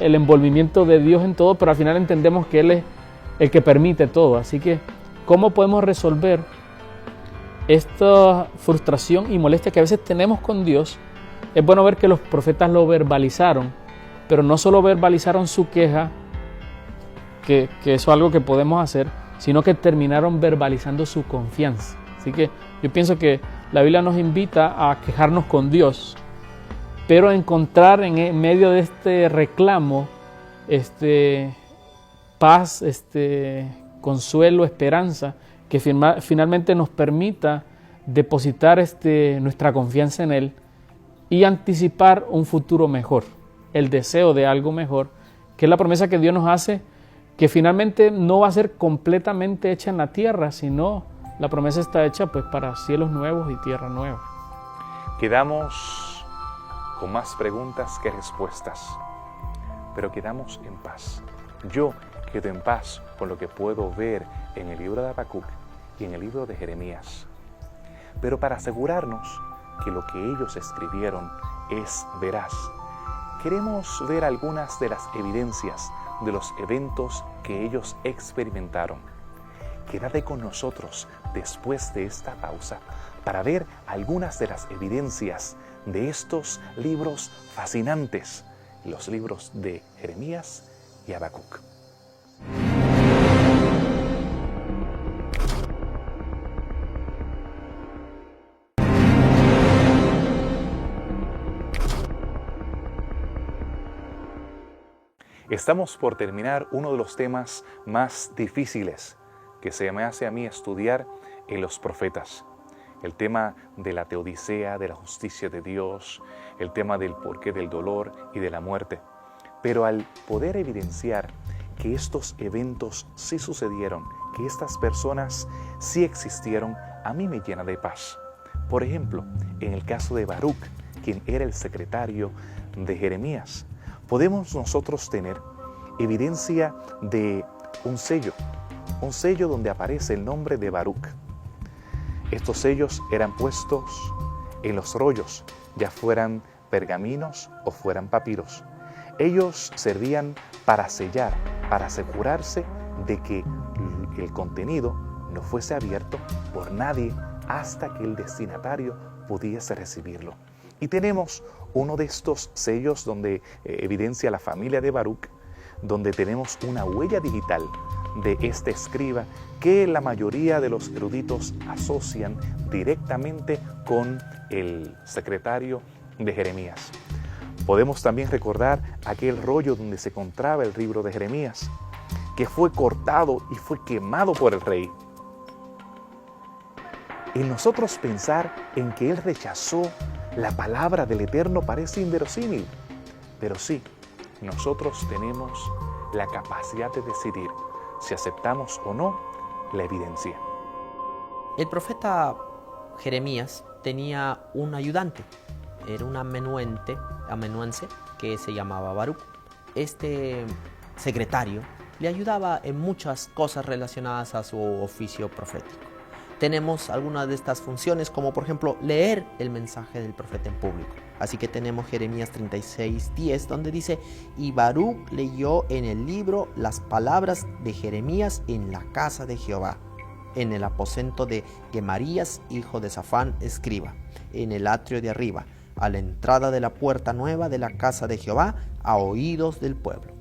el envolvimiento de Dios en todo, pero al final entendemos que Él es el que permite todo. Así que, ¿cómo podemos resolver esta frustración y molestia que a veces tenemos con Dios? Es bueno ver que los profetas lo verbalizaron, pero no solo verbalizaron su queja, que eso es algo que podemos hacer, sino que terminaron verbalizando su confianza. Así que yo pienso que la Biblia nos invita a quejarnos con Dios, pero a encontrar en medio de este reclamo paz, consuelo, esperanza, que finalmente nos permita depositar nuestra confianza en Él y anticipar un futuro mejor, el deseo de algo mejor, que es la promesa que Dios nos hace, que finalmente no va a ser completamente hecha en la tierra, sino la promesa está hecha pues para cielos nuevos y tierra nueva.
Quedamos con más preguntas que respuestas, pero quedamos en paz. Yo quedo en paz con lo que puedo ver en el libro de Habacuc y en el libro de Jeremías. Pero para asegurarnos que lo que ellos escribieron es veraz, queremos ver algunas de las evidencias de los eventos que ellos experimentaron. Quédate con nosotros después de esta pausa para ver algunas de las evidencias de estos libros fascinantes, los libros de Jeremías y Habacuc. Estamos por terminar uno de los temas más difíciles que se me hace a mí estudiar en los profetas. El tema de la teodicea, de la justicia de Dios, el tema del porqué del dolor y de la muerte. Pero al poder evidenciar que estos eventos sí sucedieron, que estas personas sí existieron, a mí me llena de paz. Por ejemplo, en el caso de Baruc, quien era el secretario de Jeremías, podemos nosotros tener evidencia de un sello donde aparece el nombre de Baruc. Estos sellos eran puestos en los rollos, ya fueran pergaminos o fueran papiros. Ellos servían para sellar, para asegurarse de que el contenido no fuese abierto por nadie hasta que el destinatario pudiese recibirlo. Y tenemos uno de estos sellos donde evidencia la familia de Baruc, donde tenemos una huella digital de este escriba que la mayoría de los eruditos asocian directamente con el secretario de Jeremías. Podemos también recordar aquel rollo donde se encontraba el libro de Jeremías, que fue cortado y fue quemado por el rey. En nosotros pensar en que él rechazó la palabra del Eterno parece inverosímil, pero sí, nosotros tenemos la capacidad de decidir si aceptamos o no la evidencia.
El profeta Jeremías tenía un ayudante, era un amanuense que se llamaba Baruc. Este secretario le ayudaba en muchas cosas relacionadas a su oficio profético. Tenemos algunas de estas funciones, como por ejemplo leer el mensaje del profeta en público. Así que tenemos Jeremías 36:10, donde dice: y Baruc leyó en el libro las palabras de Jeremías en la casa de Jehová, en el aposento de Gemarías, hijo de Safán, escriba, en el atrio de arriba, a la entrada de la puerta nueva de la casa de Jehová, a oídos del pueblo.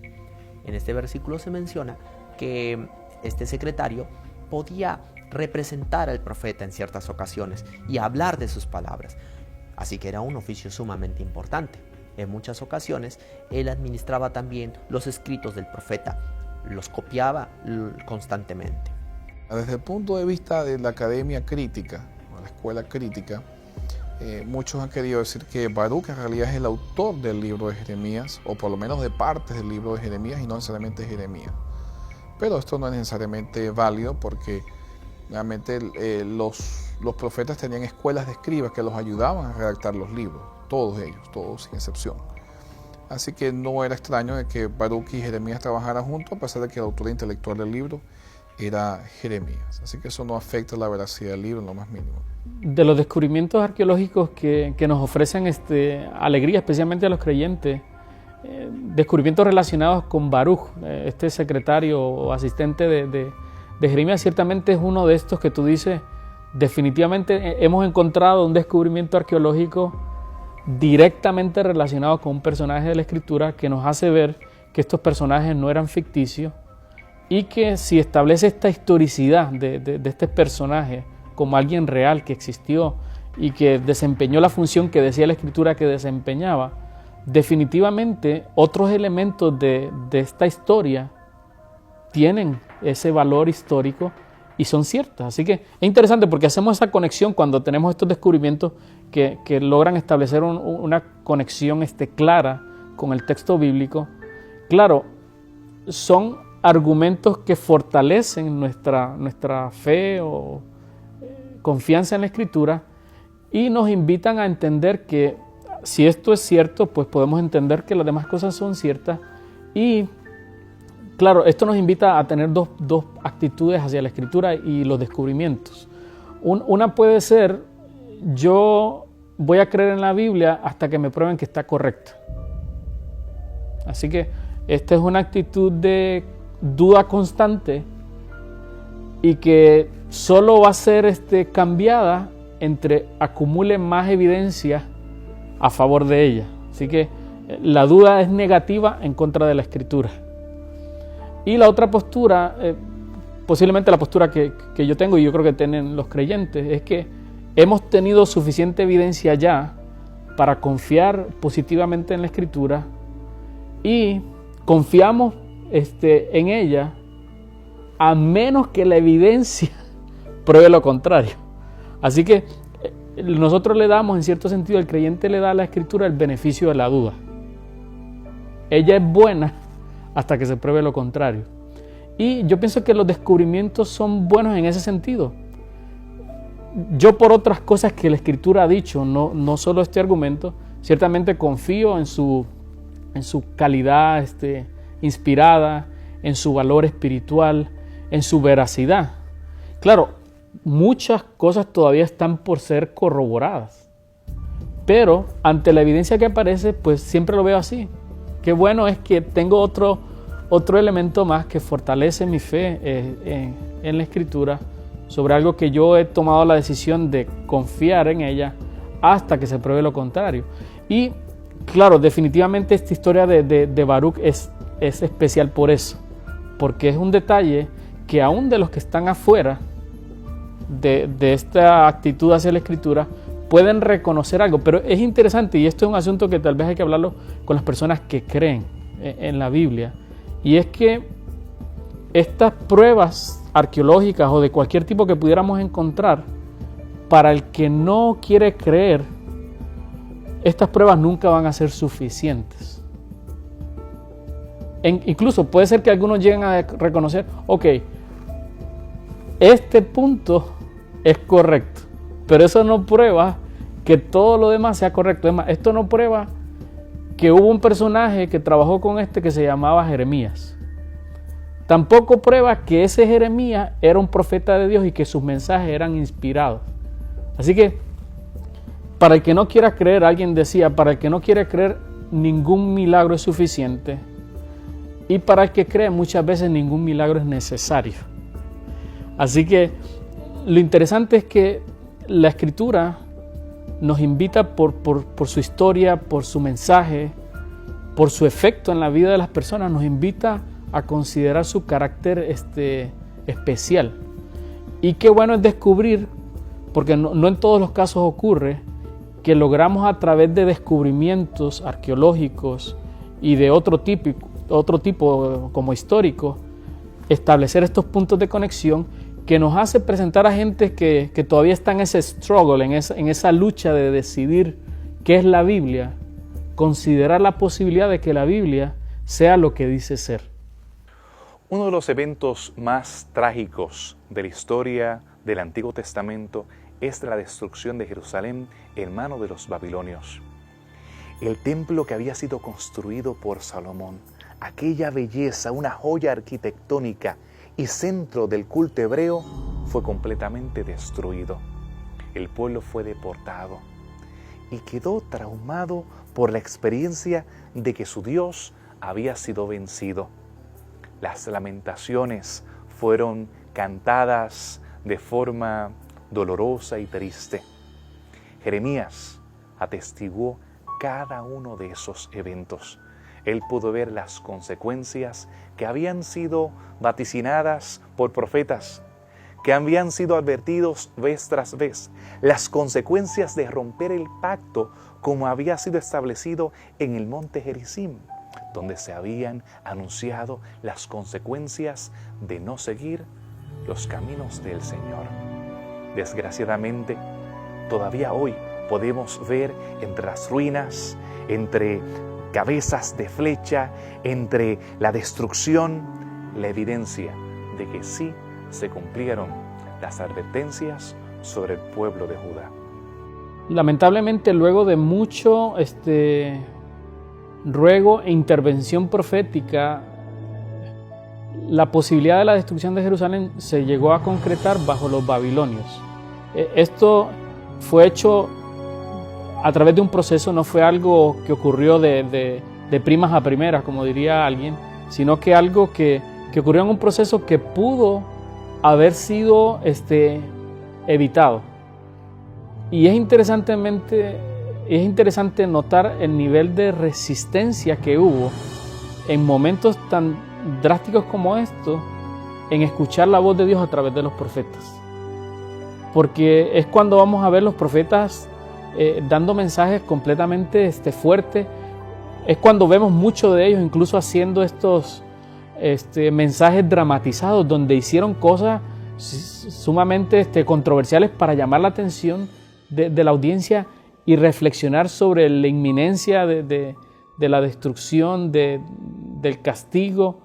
En este versículo se menciona que este secretario podía representar al profeta en ciertas ocasiones y hablar de sus palabras. Así que era un oficio sumamente importante. En muchas ocasiones él administraba también los escritos del profeta, los copiaba constantemente.
Desde el punto de vista de la academia crítica, o la escuela crítica, muchos han querido decir que Baruc en realidad es el autor del libro de Jeremías, o por lo menos de partes del libro de Jeremías y no necesariamente Jeremías. Pero esto no es necesariamente válido porque realmente los profetas tenían escuelas de escribas que los ayudaban a redactar los libros, todos ellos, todos sin excepción. Así que no era extraño de que Baruc y Jeremías trabajaran juntos, a pesar de que el autor intelectual del libro era Jeremías. Así que eso no afecta la veracidad del libro en lo más mínimo.
De los descubrimientos arqueológicos que nos ofrecen alegría, especialmente a los creyentes, descubrimientos relacionados con Baruch, este secretario o asistente de Jeremías, ciertamente es uno de estos que tú dices, definitivamente hemos encontrado un descubrimiento arqueológico directamente relacionado con un personaje de la Escritura que nos hace ver que estos personajes no eran ficticios y que si establece esta historicidad de este personaje como alguien real que existió y que desempeñó la función que decía la Escritura que desempeñaba, definitivamente otros elementos de esta historia tienen ese valor histórico y son ciertas. Así que es interesante porque hacemos esa conexión cuando tenemos estos descubrimientos que logran establecer una conexión clara con el texto bíblico. Claro, son argumentos que fortalecen nuestra fe o confianza en la Escritura y nos invitan a entender que si esto es cierto, pues podemos entender que las demás cosas son ciertas. Y claro, esto nos invita a tener dos actitudes hacia la Escritura y los descubrimientos. Una puede ser, yo voy a creer en la Biblia hasta que me prueben que está correcta. Así que esta es una actitud de duda constante y que solo va a ser cambiada entre acumule más evidencia a favor de ella. Así que la duda es negativa en contra de la Escritura. Y la otra postura, posiblemente la postura que yo tengo y yo creo que tienen los creyentes, es que hemos tenido suficiente evidencia ya para confiar positivamente en la Escritura y confiamos en ella a menos que la evidencia pruebe lo contrario. Así que nosotros le damos, en cierto sentido, el creyente le da a la Escritura el beneficio de la duda. Ella es buena hasta que se pruebe lo contrario. Y yo pienso que los descubrimientos son buenos en ese sentido. Yo por otras cosas que la Escritura ha dicho, no solo este argumento, ciertamente confío en su calidad inspirada, en su valor espiritual, en su veracidad. Claro, muchas cosas todavía están por ser corroboradas, pero ante la evidencia que aparece, pues siempre lo veo así. Qué bueno es que tengo otro elemento más que fortalece mi fe en la Escritura sobre algo que yo he tomado la decisión de confiar en ella hasta que se pruebe lo contrario. Y claro, definitivamente esta historia de Baruch es especial por eso, porque es un detalle que aún de los que están afuera de esta actitud hacia la Escritura pueden reconocer algo. Pero es interesante, y esto es un asunto que tal vez hay que hablarlo con las personas que creen en la Biblia, y es que estas pruebas arqueológicas o de cualquier tipo que pudiéramos encontrar, para el que no quiere creer, estas pruebas nunca van a ser suficientes. Incluso puede ser que algunos lleguen a reconocer, ok, este punto es correcto, pero eso no prueba que todo lo demás sea correcto. Además, esto no prueba que hubo un personaje que trabajó con que se llamaba Jeremías. Tampoco prueba que ese Jeremías era un profeta de Dios y que sus mensajes eran inspirados. Así que, para el que no quiera creer, alguien decía, para el que no quiere creer, ningún milagro es suficiente. Y para el que cree, muchas veces ningún milagro es necesario. Así que lo interesante es que la Escritura nos invita por su historia, por su mensaje, por su efecto en la vida de las personas, nos invita a considerar su carácter especial. Y qué bueno es descubrir, porque no en todos los casos ocurre, que logramos a través de descubrimientos arqueológicos y de otro tipo como históricos, establecer estos puntos de conexión que nos hace presentar a gente que todavía está en ese struggle, en esa lucha de decidir qué es la Biblia, considerar la posibilidad de que la Biblia sea lo que dice ser.
Uno de los eventos más trágicos de la historia del Antiguo Testamento es la destrucción de Jerusalén en manos de los babilonios. El templo que había sido construido por Salomón, aquella belleza, una joya arquitectónica y centro del culto hebreo, fue completamente destruido. El pueblo fue deportado y quedó traumado por la experiencia de que su Dios había sido vencido. Las lamentaciones fueron cantadas de forma dolorosa y triste. Jeremías atestiguó cada uno de esos eventos. Él pudo ver las consecuencias que habían sido vaticinadas por profetas, que habían sido advertidos vez tras vez, las consecuencias de romper el pacto como había sido establecido en el monte Gerizim, donde se habían anunciado las consecuencias de no seguir los caminos del Señor. Desgraciadamente, todavía hoy podemos ver entre las ruinas, entre cabezas de flecha, entre la destrucción, la evidencia de que sí se cumplieron las advertencias sobre el pueblo de Judá.
Lamentablemente, luego de mucho ruego e intervención profética, la posibilidad de la destrucción de Jerusalén se llegó a concretar bajo los babilonios. Esto fue hecho a través de un proceso, no fue algo que ocurrió de primas a primeras, como diría alguien, sino que algo que ocurrió en un proceso que pudo haber sido evitado. Y es interesante notar el nivel de resistencia que hubo en momentos tan drásticos como estos, en escuchar la voz de Dios a través de los profetas. Porque es cuando vamos a ver los profetas dando mensajes completamente fuertes. Es cuando vemos muchos de ellos incluso haciendo estos mensajes dramatizados, donde hicieron cosas sumamente controversiales para llamar la atención de la audiencia y reflexionar sobre la inminencia de la destrucción, del castigo,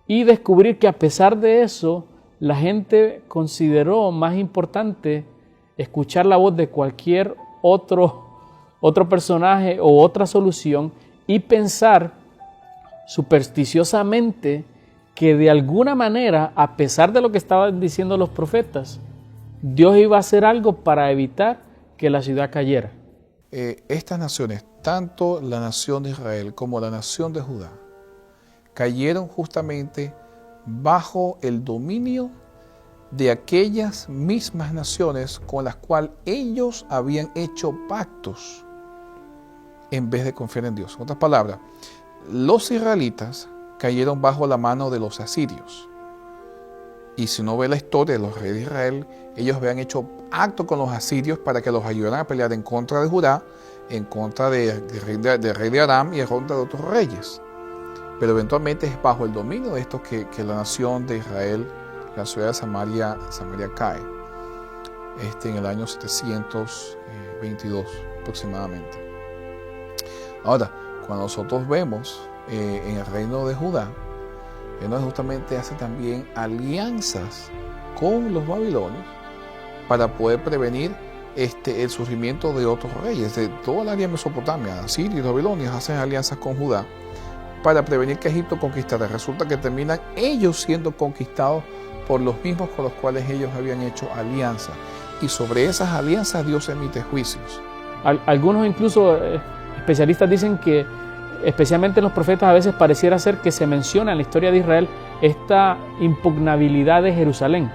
y descubrir que a pesar de eso, la gente consideró más importante escuchar la voz de cualquier otro personaje o otra solución y pensar supersticiosamente que de alguna manera, a pesar de lo que estaban diciendo los profetas, Dios iba a hacer algo para evitar que la ciudad cayera.
Estas naciones, tanto la nación de Israel como la nación de Judá, cayeron justamente bajo el dominio de aquellas mismas naciones con las cuales ellos habían hecho pactos en vez de confiar en Dios. En otras palabras, los israelitas cayeron bajo la mano de los asirios. Y si uno ve la historia de los reyes de Israel, ellos habían hecho pacto con los asirios para que los ayudaran a pelear en contra de Judá, en contra del rey de Aram y en contra de otros reyes. Pero eventualmente es bajo el dominio de estos que la nación de Israel, la ciudad de Samaria cae, en el año 722 aproximadamente. Ahora, cuando nosotros vemos en el reino de Judá, Él justamente hace también alianzas con los babilonios para poder prevenir el surgimiento de otros reyes. De toda el área de Mesopotamia, Asiria y los babilonios hacen alianzas con Judá para prevenir que Egipto conquistara. Resulta que terminan ellos siendo conquistados por los mismos con los cuales ellos habían hecho alianza. Y sobre esas alianzas Dios emite juicios.
Algunos incluso especialistas dicen que especialmente en los profetas a veces pareciera ser que se menciona en la historia de Israel esta impugnabilidad de Jerusalén,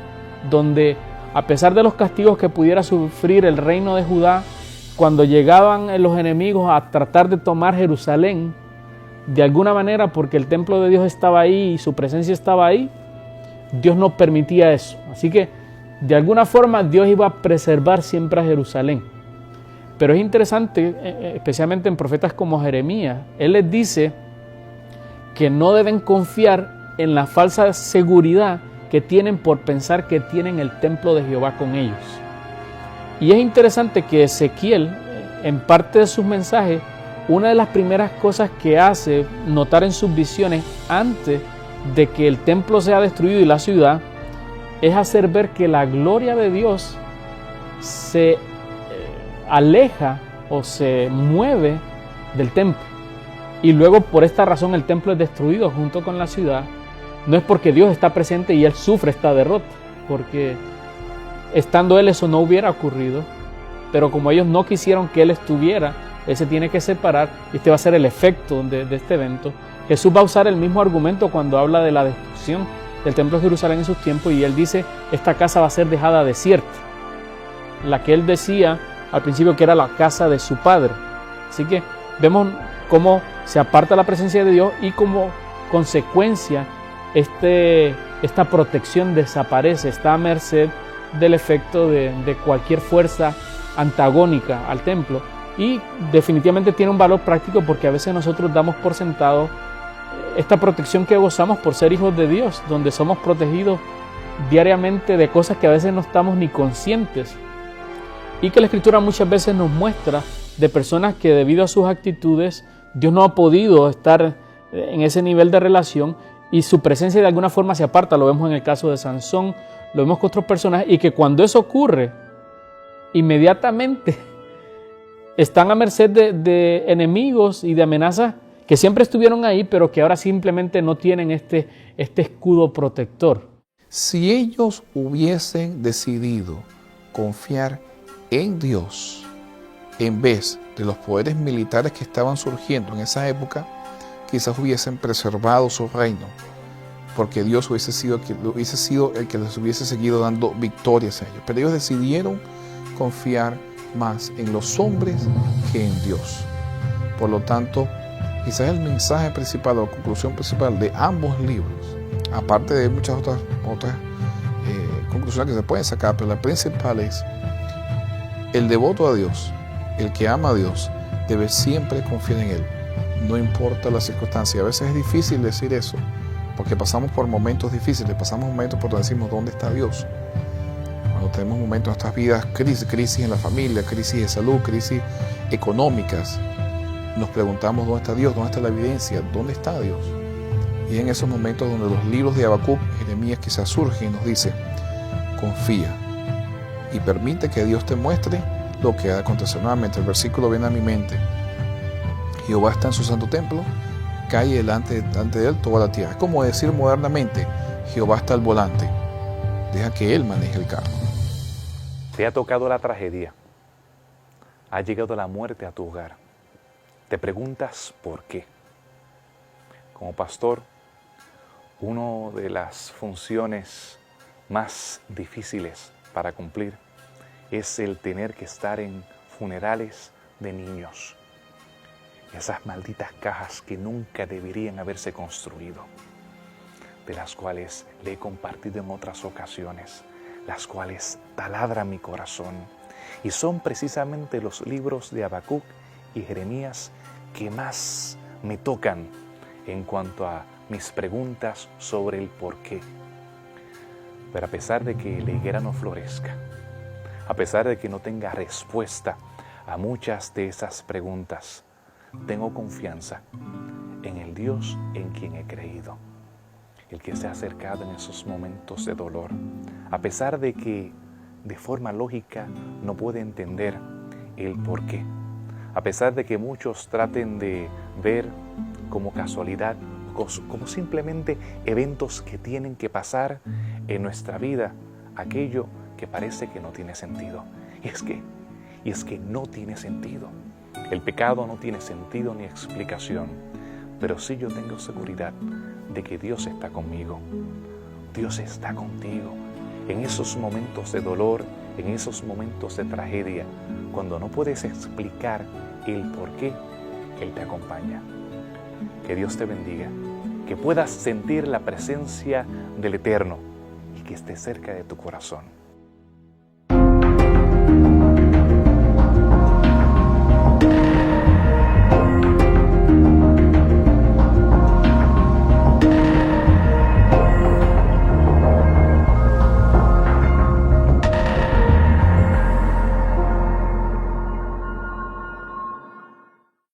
donde a pesar de los castigos que pudiera sufrir el reino de Judá, cuando llegaban los enemigos a tratar de tomar Jerusalén, de alguna manera, porque el templo de Dios estaba ahí y su presencia estaba ahí, Dios no permitía eso. Así que de alguna forma Dios iba a preservar siempre a Jerusalén. Pero es interesante, especialmente en profetas como Jeremías, él les dice que no deben confiar en la falsa seguridad que tienen por pensar que tienen el templo de Jehová con ellos. Y es interesante que Ezequiel, en parte de sus mensajes, una de las primeras cosas que hace notar en sus visiones antes de que el templo sea destruido y la ciudad, es hacer ver que la gloria de Dios se aleja o se mueve del templo. Y luego por esta razón el templo es destruido junto con la ciudad. No es porque Dios está presente y Él sufre esta derrota, porque estando Él eso no hubiera ocurrido, pero como ellos no quisieron que Él estuviera, Él se tiene que separar y este va a ser el efecto de este evento. Jesús va a usar el mismo argumento cuando habla de la destrucción del templo de Jerusalén en sus tiempos y Él dice, esta casa va a ser dejada desierta, la que Él decía al principio que era la casa de su Padre. Así que vemos cómo se aparta la presencia de Dios y como consecuencia esta protección desaparece, está a merced del efecto de cualquier fuerza antagónica al templo, y definitivamente tiene un valor práctico porque a veces nosotros damos por sentado esta protección que gozamos por ser hijos de Dios, donde somos protegidos diariamente de cosas que a veces no estamos ni conscientes, y que la Escritura muchas veces nos muestra de personas que debido a sus actitudes Dios no ha podido estar en ese nivel de relación y su presencia de alguna forma se aparta. Lo vemos en el caso de Sansón, lo vemos con otros personajes, y que cuando eso ocurre, inmediatamente están a merced de enemigos y de amenazas que siempre estuvieron ahí, pero que ahora simplemente no tienen este escudo protector.
Si ellos hubiesen decidido confiar en Dios en vez de los poderes militares que estaban surgiendo en esa época, quizás hubiesen preservado su reino, porque Dios hubiese sido el que les hubiese seguido dando victorias a ellos. Pero ellos decidieron confiar más en los hombres que en Dios. Por lo tanto, quizás el mensaje principal o la conclusión principal de ambos libros, aparte de muchas otras conclusiones que se pueden sacar, pero la principal es: el devoto a Dios, el que ama a Dios, debe siempre confiar en Él, no importa la circunstancia. A veces es difícil decir eso, porque pasamos por momentos difíciles, pasamos momentos por donde decimos, ¿dónde está Dios? Cuando tenemos momentos en nuestras vidas, crisis en la familia, crisis de salud, crisis económicas, nos preguntamos, ¿dónde está Dios? ¿Dónde está la evidencia? ¿Dónde está Dios? Y en esos momentos donde los libros de Habacuc y Jeremías quizás surgen y nos dicen, confía y permite que Dios te muestre lo que ha de acontecer. Nuevamente el versículo viene a mi mente: Jehová está en su santo templo, cae delante de él toda la tierra. Es como decir modernamente, Jehová está al volante, deja que Él maneje el carro.
Te ha tocado la tragedia, ha llegado la muerte a tu hogar. Te preguntas por qué. Como pastor, una de las funciones más difíciles para cumplir es el tener que estar en funerales de niños. Esas malditas cajas que nunca deberían haberse construido, de las cuales le he compartido en otras ocasiones, las cuales taladran mi corazón, y son precisamente los libros de Habacuc y Jeremías que más me tocan en cuanto a mis preguntas sobre el porqué. Pero a pesar de que la higuera no florezca, a pesar de que no tenga respuesta a muchas de esas preguntas, tengo confianza en el Dios en quien he creído, el que se ha acercado en esos momentos de dolor, a pesar de que de forma lógica no puede entender el porqué, a pesar de que muchos traten de ver como casualidad, como simplemente eventos que tienen que pasar en nuestra vida, aquello que parece que no tiene sentido. Y es que no tiene sentido. El pecado no tiene sentido ni explicación, pero sí yo tengo seguridad de que Dios está conmigo. Dios está contigo en esos momentos de dolor, en esos momentos de tragedia, cuando no puedes explicar el por qué, Él te acompaña. Que Dios te bendiga, que puedas sentir la presencia del Eterno y que esté cerca de tu corazón.